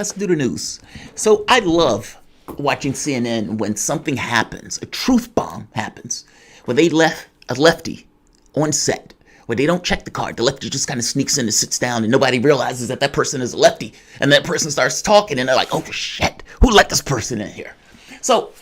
Let's do the news. So I love watching CNN when something happens, a truth bomb happens, where they left a lefty on set, where they don't check the card. The lefty just kind of sneaks in and sits down, and nobody realizes that that person is a lefty. And that person starts talking, and they're like, oh shit, who let this person in here? So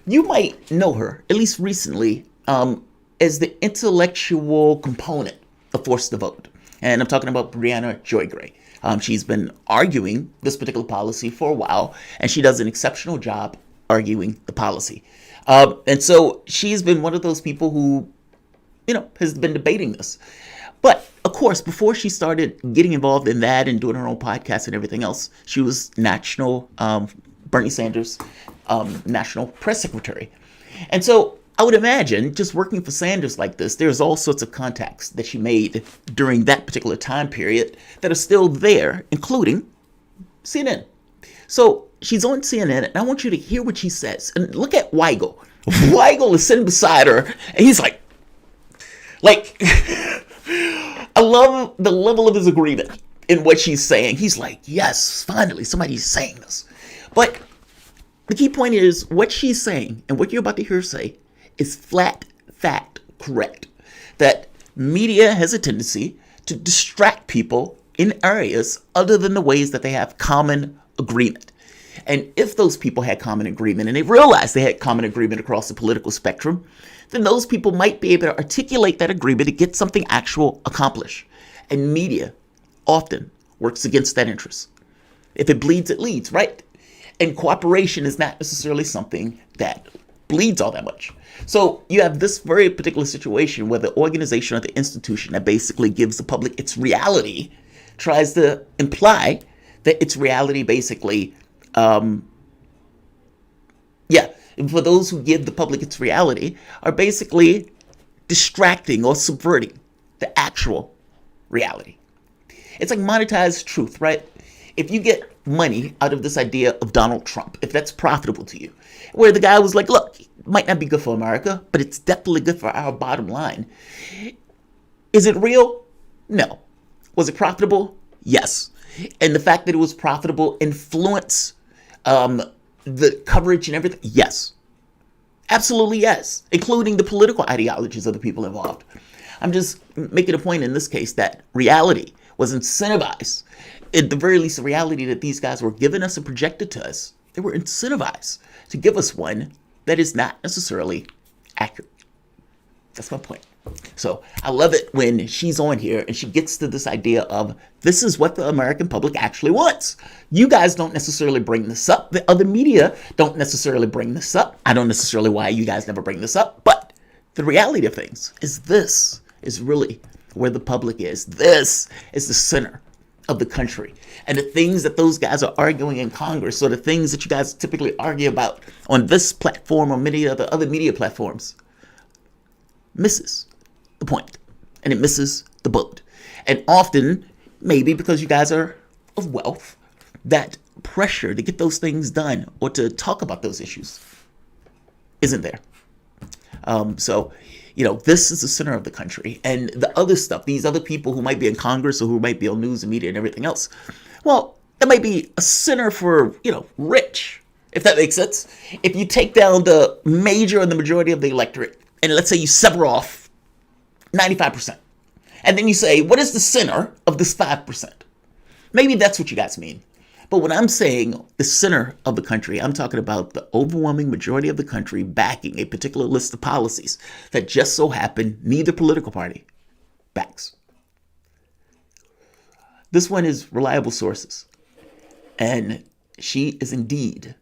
you might know her, at least recently, as the intellectual component of Force the Vote. And I'm talking about Briahna Joy Gray. She's been arguing this particular policy for a while, and she does an exceptional job arguing the policy. And so she's been one of those people who, has been debating this. But, of course, before she started getting involved in that and doing her own podcast and everything else, she was national, Bernie Sanders, national press secretary. And so I would imagine just working for Sanders like this, there's all sorts of contacts that she made during that particular time period that are still there, including CNN. So she's on CNN, and I want you to hear what she says. And look at Weigel. Weigel is sitting beside her, and he's like, I love the level of his agreement in what she's saying. He's like, yes, finally, somebody's saying this. But the key point is what she's saying and what you're about to hear her say is flat fact correct. That media has a tendency to distract people in areas other than the ways that they have common agreement. And if those people had common agreement and they realized they had common agreement across the political spectrum, then those people might be able to articulate that agreement to get something actual accomplished. And media often works against that interest. If it bleeds, it leads, right? And cooperation is not necessarily something that bleeds all that much. So you have this very particular situation where the organization or the institution that basically gives the public its reality tries to imply that its reality basically, for those who give the public its reality, are basically distracting or subverting the actual reality. It's like monetized truth, right? If you get money out of this idea of Donald Trump, if that's profitable to you, where the guy was like, look, it might not be good for America, but it's definitely good for our bottom line. Is it real? No. Was it profitable? Yes. And the fact that it was profitable influenced the coverage and everything? Yes. Absolutely yes. Including the political ideologies of the people involved. I'm just making a point in this case that reality was incentivized. At the very least, the reality that these guys were giving us and projected to us, they were incentivized to give us one that is not necessarily accurate. That's my point. So I love it when she's on here and she gets to this idea of this is what the American public actually wants. You guys don't necessarily bring this up. The other media don't necessarily bring this up. I don't necessarily why you guys never bring this up. But the reality of things is this is really where the public is. This is the center of the country. And the things that those guys are arguing in Congress, or the things that you guys typically argue about on this platform or many of the other media platforms, misses the point. And it misses the boat. And often, maybe because you guys are of wealth, that pressure to get those things done or to talk about those issues isn't there. This is the center of the country. And the other stuff, these other people who might be in Congress or who might be on news and media and everything else, well, that might be a center for, rich, if that makes sense. If you take down the major and the majority of the electorate, and let's say you sever off 95%, and then you say, what is the center of this 5%? Maybe that's what you guys mean. But when I'm saying the center of the country, I'm talking about the overwhelming majority of the country backing a particular list of policies that just so happen neither political party backs. This one is reliable sources. And she is indeed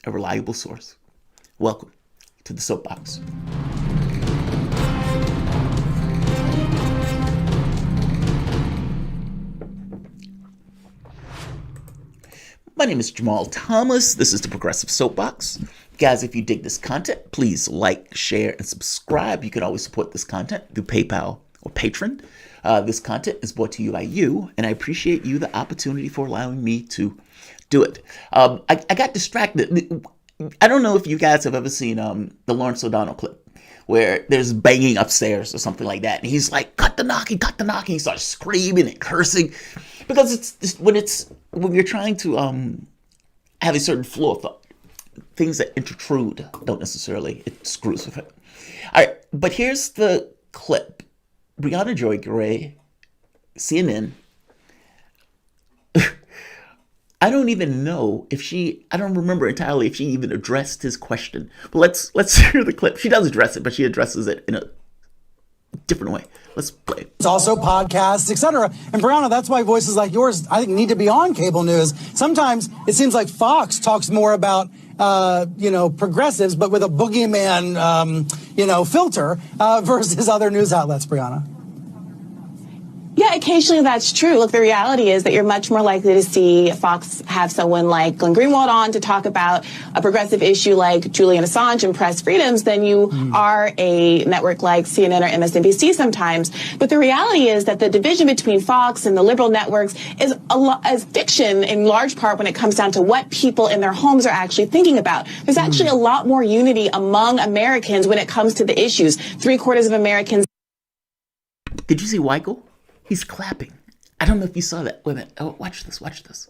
a reliable source. Welcome to the Soapbox. My name is Jamarl Thomas. This is the Progressive Soapbox. Guys, if you dig this content, please like, share, and subscribe. You can always support this content through PayPal or Patreon. This content is brought to you by you, and I appreciate you the opportunity for allowing me to do it. I got distracted. I don't know if you guys have ever seen the Lawrence O'Donnell clip where there's banging upstairs or something like that. And he's like, cut the knocking, cut the knocking. He starts screaming and cursing. Because when you're trying to have a certain flow of thought, things that intrude don't necessarily, it screws with it. All right, but here's the clip. Briahna Joy Gray, CNN. I don't even know if I don't remember entirely if she even addressed his question. But let's hear the clip. She does address it, but she addresses it in a different way. Let's play it. It's also podcasts, etc. And Briahna, that's why voices like yours, I think, need to be on cable news. Sometimes it seems like Fox talks more about progressives, but with a boogeyman, filter versus other news outlets, Briahna. Yeah, occasionally that's true. Look, the reality is that you're much more likely to see Fox have someone like Glenn Greenwald on to talk about a progressive issue like Julian Assange and press freedoms than you are a network like CNN or MSNBC sometimes. But the reality is that the division between Fox and the liberal networks is fiction in large part when it comes down to what people in their homes are actually thinking about. There's actually a lot more unity among Americans when it comes to the issues. 3/4 of Americans. Did you see Weigel? He's clapping. I don't know if you saw that. Wait a minute. Oh, watch this. Watch this.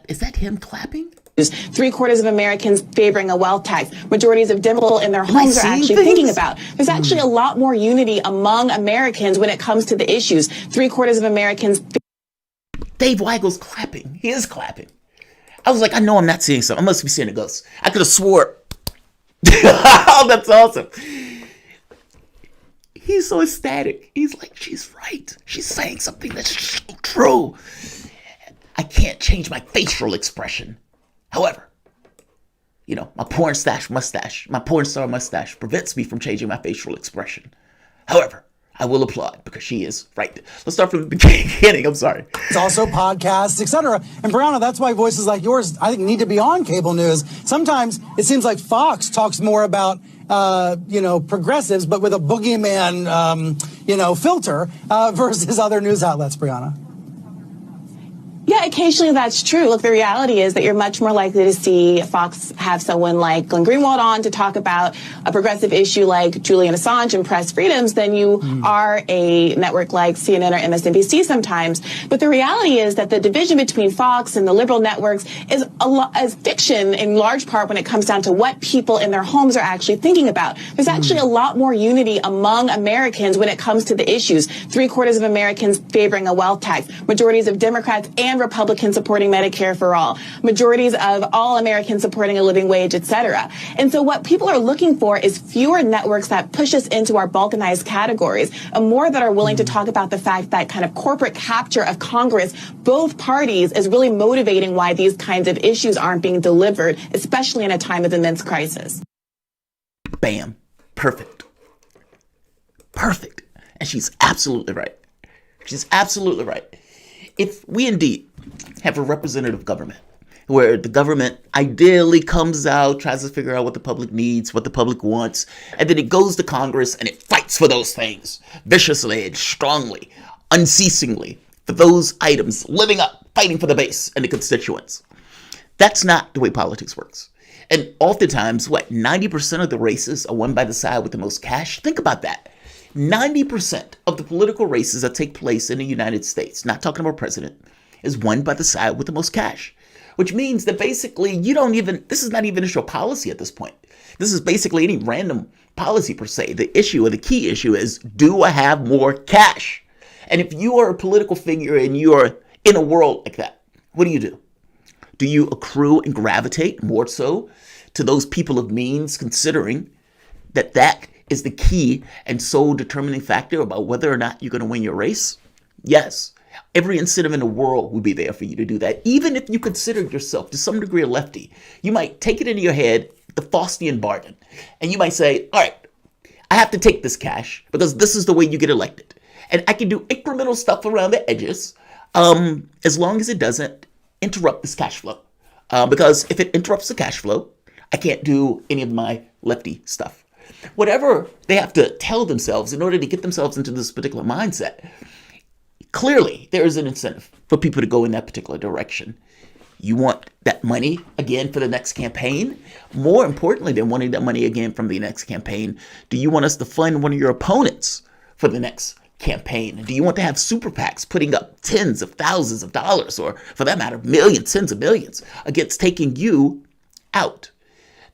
Is that him clapping? 3/4 of Americans favoring a wealth tax. Majorities of people in their homes are actually thinking about. There's actually a lot more unity among Americans when it comes to the issues. 3/4 of Americans. Dave Weigel's clapping. He is clapping. I was like, I know I'm not seeing something. I must be seeing a ghost. I could have swore. Oh, that's awesome. He's so ecstatic. He's like, she's right. She's saying something that's so true. I can't change my facial expression. However, my porn star mustache prevents me from changing my facial expression. However, I will applaud because she is right. Let's start from the beginning. I'm sorry. It's also podcasts, etc. And Briahna, that's why voices like yours, I think, need to be on cable news. Sometimes it seems like Fox talks more about progressives, but with a boogeyman, filter versus other news outlets, Briahna. Yeah, occasionally that's true. Look, the reality is that you're much more likely to see Fox have someone like Glenn Greenwald on to talk about a progressive issue like Julian Assange and press freedoms than you are a network like CNN or MSNBC sometimes. But the reality is that the division between Fox and the liberal networks is fiction in large part when it comes down to what people in their homes are actually thinking about. There's actually a lot more unity among Americans when it comes to the issues. 3/4 of Americans favoring a wealth tax. Majorities of Democrats and Republicans supporting Medicare for all, majorities of all Americans supporting a living wage, etc. And so what people are looking for is fewer networks that push us into our balkanized categories, and more that are willing to talk about the fact that kind of corporate capture of Congress, both parties, is really motivating why these kinds of issues aren't being delivered, especially in a time of immense crisis. Bam. Perfect. Perfect. And she's absolutely right. She's absolutely right. If we indeed have a representative government where the government ideally comes out, tries to figure out what the public needs, what the public wants, and then it goes to Congress and it fights for those things viciously and strongly, unceasingly, for those items, living up, fighting for the base and the constituents. That's not the way politics works. And oftentimes, 90% of the races are won by the side with the most cash? Think about that. 90% of the political races that take place in the United States, not talking about president, is won by the side with the most cash. Which means that basically this is not even issue of policy at this point. This is basically any random policy per se. The issue or the key issue is, do I have more cash? And if you are a political figure and you are in a world like that, what do? Do you accrue and gravitate more so to those people of means, considering that is the key and sole determining factor about whether or not you're going to win your race? Yes. Every incentive in the world would be there for you to do that. Even if you consider yourself to some degree a lefty, you might take it into your head, the Faustian bargain, and you might say, all right, I have to take this cash because this is the way you get elected. And I can do incremental stuff around the edges as long as it doesn't interrupt this cash flow. Because if it interrupts the cash flow, I can't do any of my lefty stuff. Whatever they have to tell themselves in order to get themselves into this particular mindset, clearly there is an incentive for people to go in that particular direction. You want that money again for the next campaign? More importantly than wanting that money again from the next campaign, do you want us to fund one of your opponents for the next campaign? Do you want to have super PACs putting up tens of thousands of dollars, or for that matter, millions, tens of millions, against taking you out?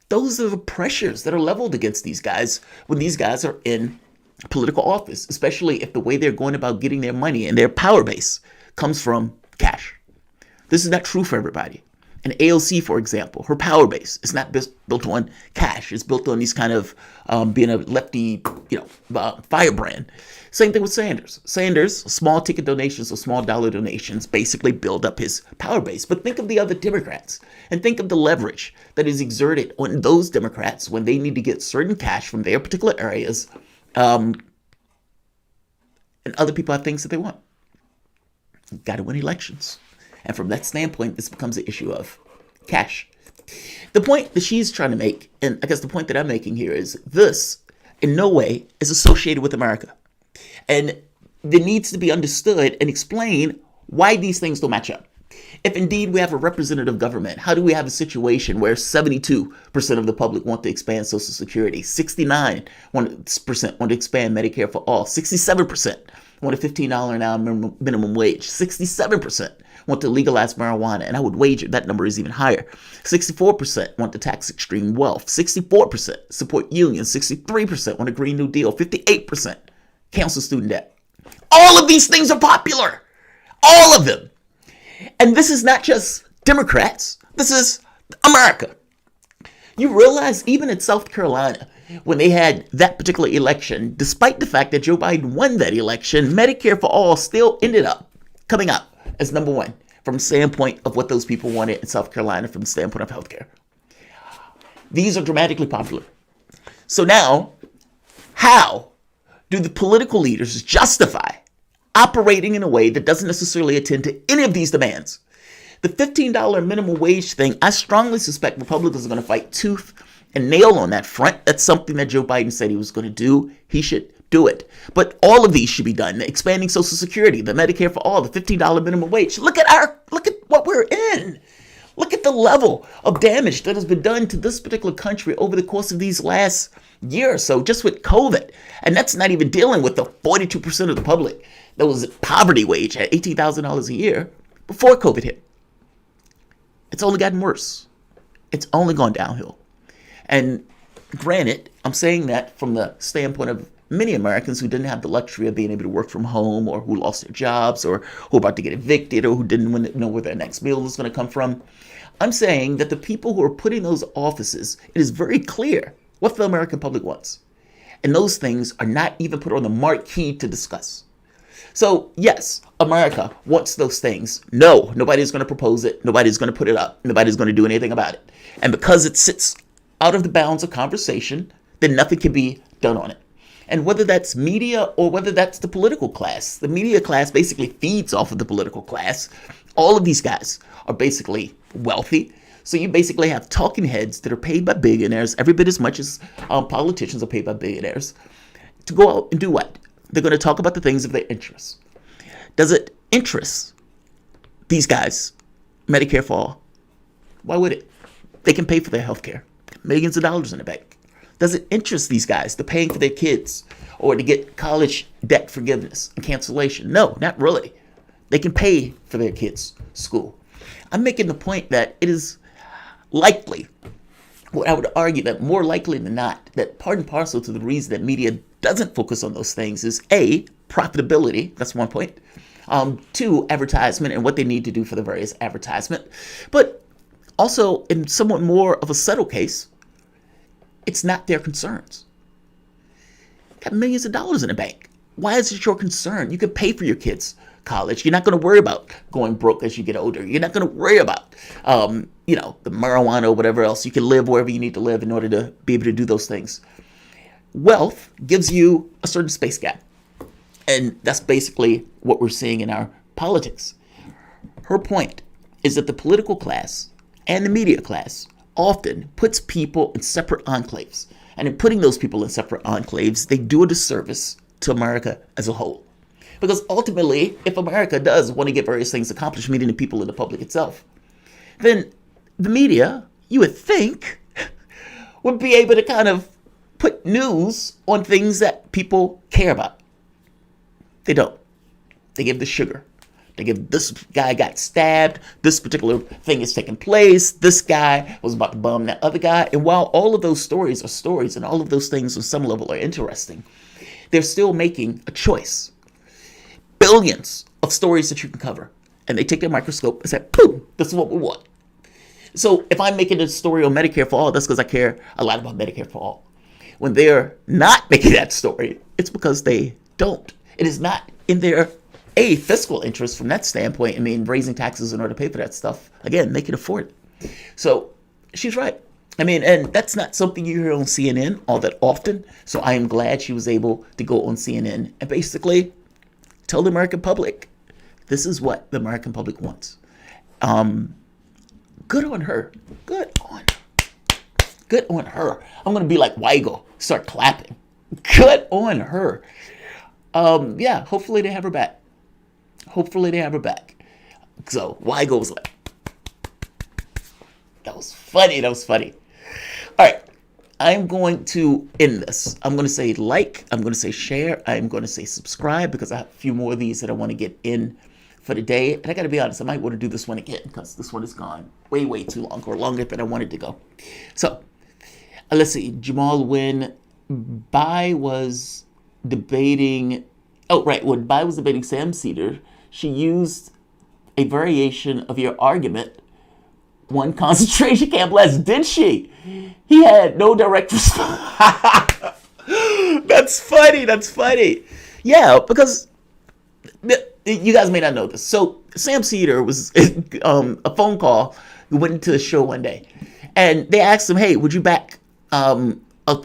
Those are the pressures that are leveled against these guys when these guys are in political office, especially if the way they're going about getting their money and their power base comes from cash. This is not true for everybody. And AOC, for example, her power base is not built on cash. It's built on these kind of being a lefty, firebrand. Same thing with Sanders. Sanders, small ticket donations or small dollar donations basically build up his power base. But think of the other Democrats and think of the leverage that is exerted on those Democrats when they need to get certain cash from their particular areas, and other people have things that they want. You've got to win elections. And from that standpoint, this becomes an issue of cash. The point that she's trying to make, and I guess the point that I'm making here, is this in no way is associated with America. And there needs to be understood and explained why these things don't match up. If indeed we have a representative government, how do we have a situation where 72% of the public want to expand Social Security, 69% want to expand Medicare for all, 67% want a $15 an hour minimum wage, 67% want to legalize marijuana, and I would wager that number is even higher. 64% want to tax extreme wealth, 64% support unions, 63% want a Green New Deal, 58% cancel student debt. All of these things are popular. All of them. And this is not just Democrats. This is America. You realize even in South Carolina, when they had that particular election, despite the fact that Joe Biden won that election, Medicare for all still ended up coming up as number one from the standpoint of what those people wanted in South Carolina from the standpoint of healthcare. These are dramatically popular. So now, how do the political leaders justify operating in a way that doesn't necessarily attend to any of these demands? The $15 minimum wage thing, I strongly suspect Republicans are going to fight tooth and nail on that front. That's something that Joe Biden said he was going to do. He should do it. But all of these should be done. The expanding Social Security, the Medicare for all, the $15 minimum wage. Look at what we're in. Look at the level of damage that has been done to this particular country over the course of these last year or so, just with COVID. And that's not even dealing with the 42% of the public that was at poverty wage at $18,000 a year before COVID hit. It's only gotten worse. It's only gone downhill. And granted, I'm saying that from the standpoint of many Americans who didn't have the luxury of being able to work from home, or who lost their jobs, or who are about to get evicted, or who didn't know where their next meal was going to come from. I'm saying that the people who are put in those offices, it is very clear what the American public wants. And those things are not even put on the marquee to discuss. So yes, America wants those things. No, nobody's going to propose it. Nobody's going to put it up. Nobody's going to do anything about it. And because it sits out of the bounds of conversation, then nothing can be done on it. And whether that's media or whether that's the political class, the media class basically feeds off of the political class. All of these guys are basically wealthy. So you basically have talking heads that are paid by billionaires, every bit as much as politicians are paid by billionaires, to go out and do what? They're going to talk about the things of their interest. Does it interest these guys, Medicare for all? Why would it? They can pay for their health care. Millions of dollars in the bank. Does it interest these guys to paying for their kids or to get college debt forgiveness and cancellation? No, not really. They can pay for their kids' school. I'm making the point that it is likely, well, I would argue that more likely than not, that part and parcel to the reason that media doesn't focus on those things is A, profitability. That's one point. Two, advertisement and what they need to do for the various advertisement. But also, in somewhat more of a subtle case, it's not their concerns. You got millions of dollars in the bank. Why is it your concern? You can pay for your kids' college. You're not going to worry about going broke as you get older. You're not going to worry about, the marijuana or whatever else. You can live wherever you need to live in order to be able to do those things. Wealth gives you a certain space gap. And that's basically what we're seeing in our politics. Her point is that the political class and the media class often puts people in separate enclaves. And in putting those people in separate enclaves, they do a disservice to America as a whole. Because ultimately, if America does want to get various things accomplished, meaning the people in the public itself, then the media, you would think, would be able to kind of put news on things that people care about. They don't. They give the sugar. They give this guy got stabbed, this particular thing is taking place, this guy was about to bomb that other guy. And while all of those stories are stories and all of those things on some level are interesting, they're still making a choice. Billions of stories that you can cover. And they take their microscope and say, boom, this is what we want. So if I'm making a story on Medicare for all, that's because I care a lot about Medicare for all. When they're not making that story, it's because they don't. It is not in their fiscal interest from that standpoint. I mean, raising taxes in order to pay for that stuff. Again, they can afford it. So she's right. I mean, and that's not something you hear on CNN all that often. So I am glad she was able to go on CNN and basically tell the American public, this is what the American public wants. Good on her. Good on her. I'm going to be like Weigel, start clapping. Good on her. Yeah, hopefully they have her back. So Weigel was like, that was funny. All right, I'm going to end this. I'm going to say like, I'm going to say share, I'm going to say subscribe because I have a few more of these that I want to get in for the day. And I got to be honest, I might want to do this one again because this one has gone way too long, or longer than I wanted to go. So let's see. Jamarl, when Bai was debating, when Bai was debating Sam Cedar, she used a variation of your argument, one concentration camp less, did she? He had no direct response. That's funny. Yeah, because you guys may not know this. So Sam Cedar was a phone call. He went into the show one day, and they asked him, "Hey, would you back a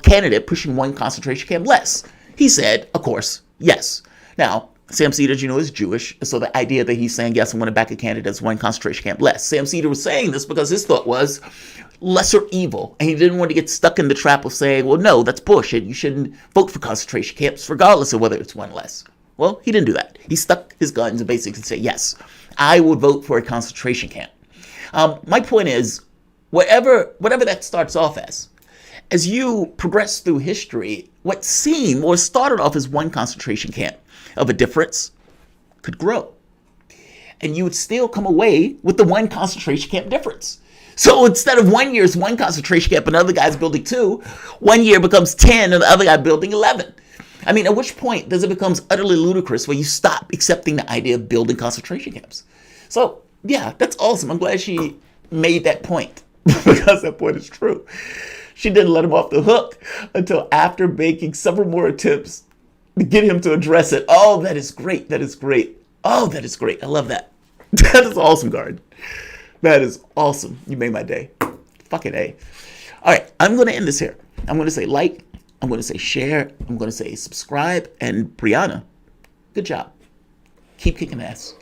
candidate pushing one concentration camp less?" He said, "Of course, yes." Now, Sam Cedar, as you know, is Jewish, so the idea that he's saying, yes, I'm going to back a candidate that's one concentration camp less. Sam Cedar was saying this because his thought was lesser evil, and he didn't want to get stuck in the trap of saying, well, no, that's bullshit. You shouldn't vote for concentration camps regardless of whether it's one less. Well, he didn't do that. He stuck his guns and basically said, yes, I would vote for a concentration camp. My point is, whatever that starts off as you progress through history, what seemed or started off as one concentration camp of a difference could grow. And you would still come away with the one concentration camp difference. So instead of 1 year's one concentration camp, another guy's building 2, 1 year becomes 10 and the other guy building 11. I mean, at which point does it become utterly ludicrous where you stop accepting the idea of building concentration camps? So, yeah, that's awesome. I'm glad she made that point because that point is true. She didn't let him off the hook until after making several more attempts to get him to address it. Oh, that is great. Oh, that is great. I love that. That is awesome, Garden. That is awesome. You made my day. Fucking A. All right, I'm going to end this here. I'm going to say like, I'm going to say share, I'm going to say subscribe, and Briahna, good job. Keep kicking ass.